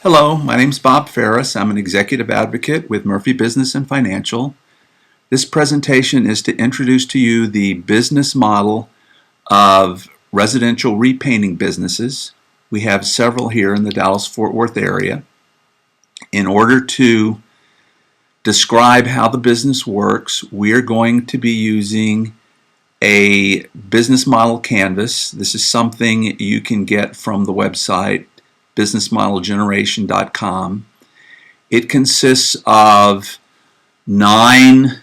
Hello, my name is Bob Ferris. I'm an executive advocate with Murphy Business and Financial. This presentation is to introduce to you the business model of residential repainting businesses. We have several here in the Dallas-Fort Worth area. In order to describe how the business works, we're going to be using a business model canvas. This is something you can get from the website businessmodelgeneration.com. It consists of 9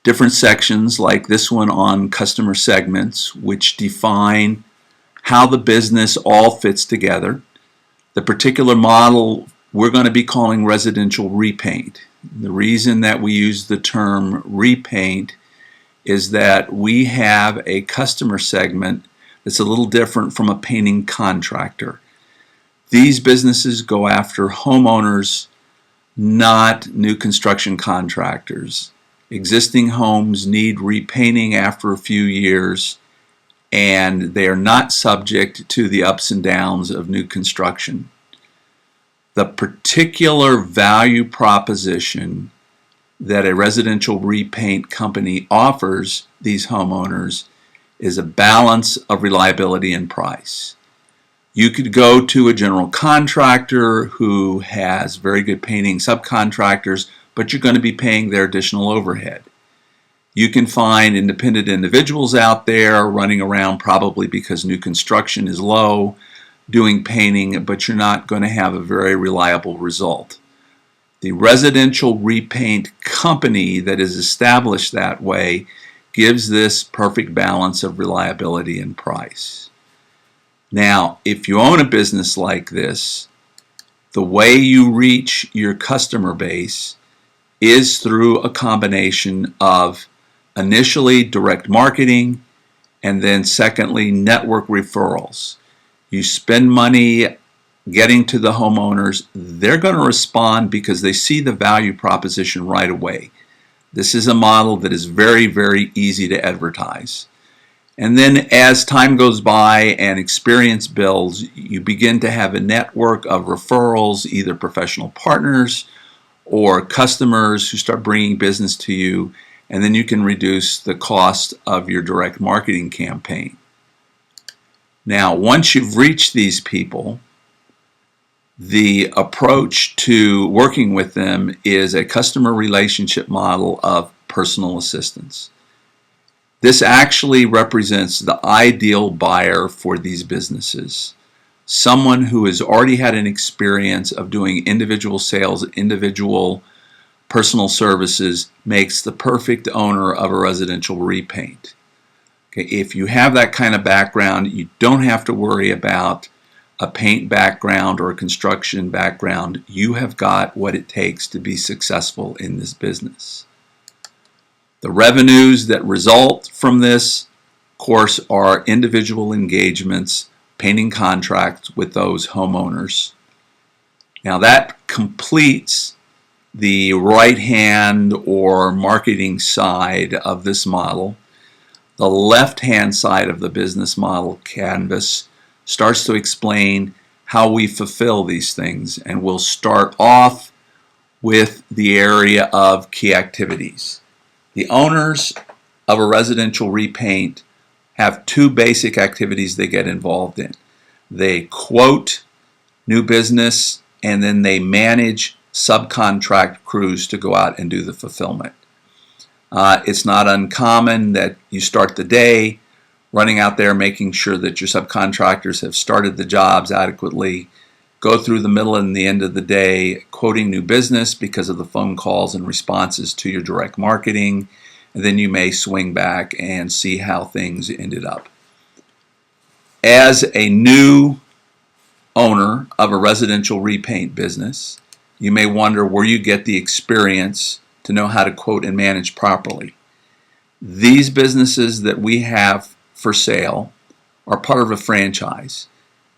different sections, like this one on customer segments, which define how the business all fits together. The particular model we're going to be calling residential repaint. The reason that we use the term repaint is that we have a customer segment that's a little different from a painting contractor. These businesses go after homeowners, not new construction contractors. Existing homes need repainting after a few years, and they are not subject to the ups and downs of new construction. The particular value proposition that a residential repaint company offers these homeowners is a balance of reliability and price. You could go to a general contractor who has very good painting subcontractors, but you're going to be paying their additional overhead. You can find independent individuals out there running around, probably because new construction is low, doing painting, but you're not going to have a very reliable result. The residential repaint company that is established that way gives this perfect balance of reliability and price. Now, if you own a business like this, the way you reach your customer base is through a combination of initially direct marketing and then secondly network referrals. You spend money getting to the homeowners. They're going to respond because they see the value proposition right away. This is a model that is very, very easy to advertise. And then as time goes by and experience builds, you begin to have a network of referrals, either professional partners or customers who start bringing business to you, and then you can reduce the cost of your direct marketing campaign. Now, once you've reached these people, the approach to working with them is a customer relationship model of personal assistance. This actually represents the ideal buyer for these businesses. Someone who has already had an experience of doing individual sales, individual personal services, makes the perfect owner of a residential repaint. Okay, if you have that kind of background, you don't have to worry about a paint background or a construction background. You have got what it takes to be successful in this business. The revenues that result from this, of course, are individual engagements, painting contracts with those homeowners. Now that completes the right-hand or marketing side of this model. The left-hand side of the business model canvas starts to explain how we fulfill these things, and we'll start off with the area of key activities. The owners of a residential repaint have 2 basic activities they get involved in. They quote new business, and then they manage subcontract crews to go out and do the fulfillment. It's not uncommon that you start the day running out there making sure that your subcontractors have started the jobs adequately, go through the middle and the end of the day quoting new business because of the phone calls and responses to your direct marketing, and then you may swing back and see how things ended up. As a new owner of a residential repaint business, you may wonder where you get the experience to know how to quote and manage properly. These businesses that we have for sale are part of a franchise.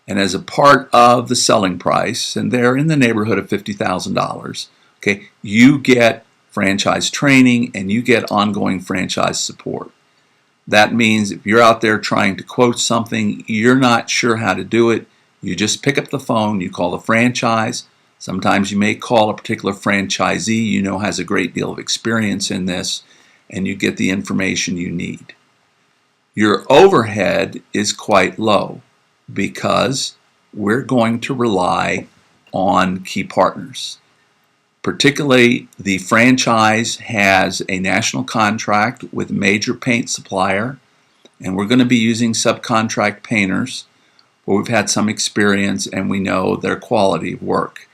And as a part of the selling price, and they're in the neighborhood of $50,000, okay, you get franchise training and you get ongoing franchise support. That means if you're out there trying to quote something, you're not sure how to do it, You just pick up the phone, you call the franchise. Sometimes you may call a particular franchisee you know has a great deal of experience in this, and you get the information you need. Your overhead is quite low because we're going to rely on key partners. Particularly, the franchise has a national contract with a major paint supplier, and we're going to be using subcontract painters where we've had some experience and we know their quality of work.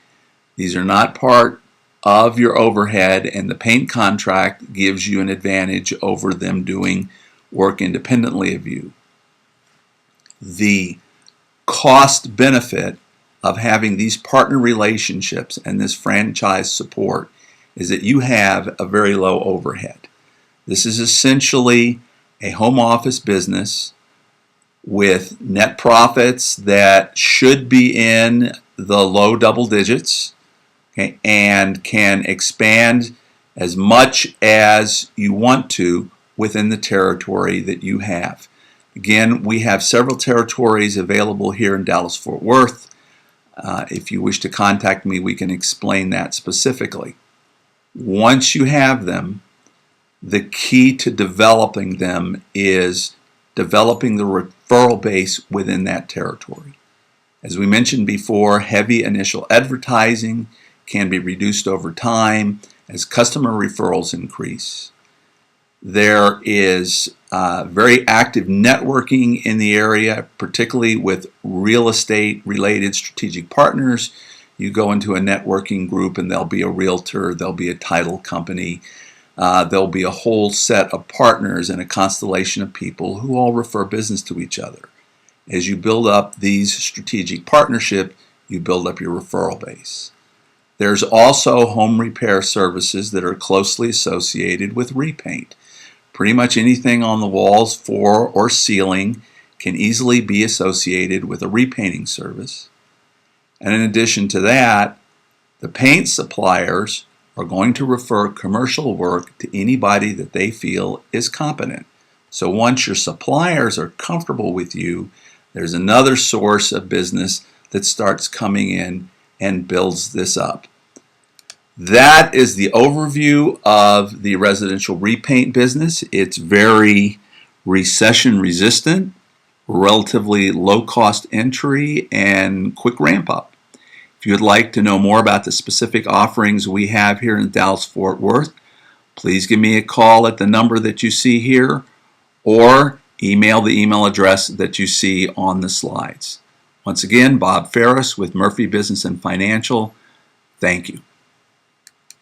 These are not part of your overhead, and the paint contract gives you an advantage over them doing work independently of you. The cost benefit of having these partner relationships and this franchise support is that you have a very low overhead. This is essentially a home office business with net profits that should be in the low double digits, okay, and can expand as much as you want to within the territory that you have. Again, we have several territories available here in Dallas-Fort Worth. If you wish to contact me, we can explain that specifically. Once you have them, the key to developing them is developing the referral base within that territory. As we mentioned before, heavy initial advertising can be reduced over time as customer referrals increase. There is very active networking in the area, particularly with real estate related strategic partners. You go into a networking group and there'll be a realtor, there'll be a title company, there'll be a whole set of partners and a constellation of people who all refer business to each other. As you build up these strategic partnerships, you build up your referral base. There's also home repair services that are closely associated with repaint. Pretty much anything on the walls, floor, or ceiling can easily be associated with a repainting service. And in addition to that, the paint suppliers are going to refer commercial work to anybody that they feel is competent. So once your suppliers are comfortable with you, there's another source of business that starts coming in and builds this up. That is the overview of the residential repaint business. It's very recession resistant, relatively low cost entry, and quick ramp up. If you would like to know more about the specific offerings we have here in Dallas-Fort Worth, please give me a call at the number that you see here or email the email address that you see on the slides. Once again, Bob Ferris with Murphy Business and Financial. Thank you.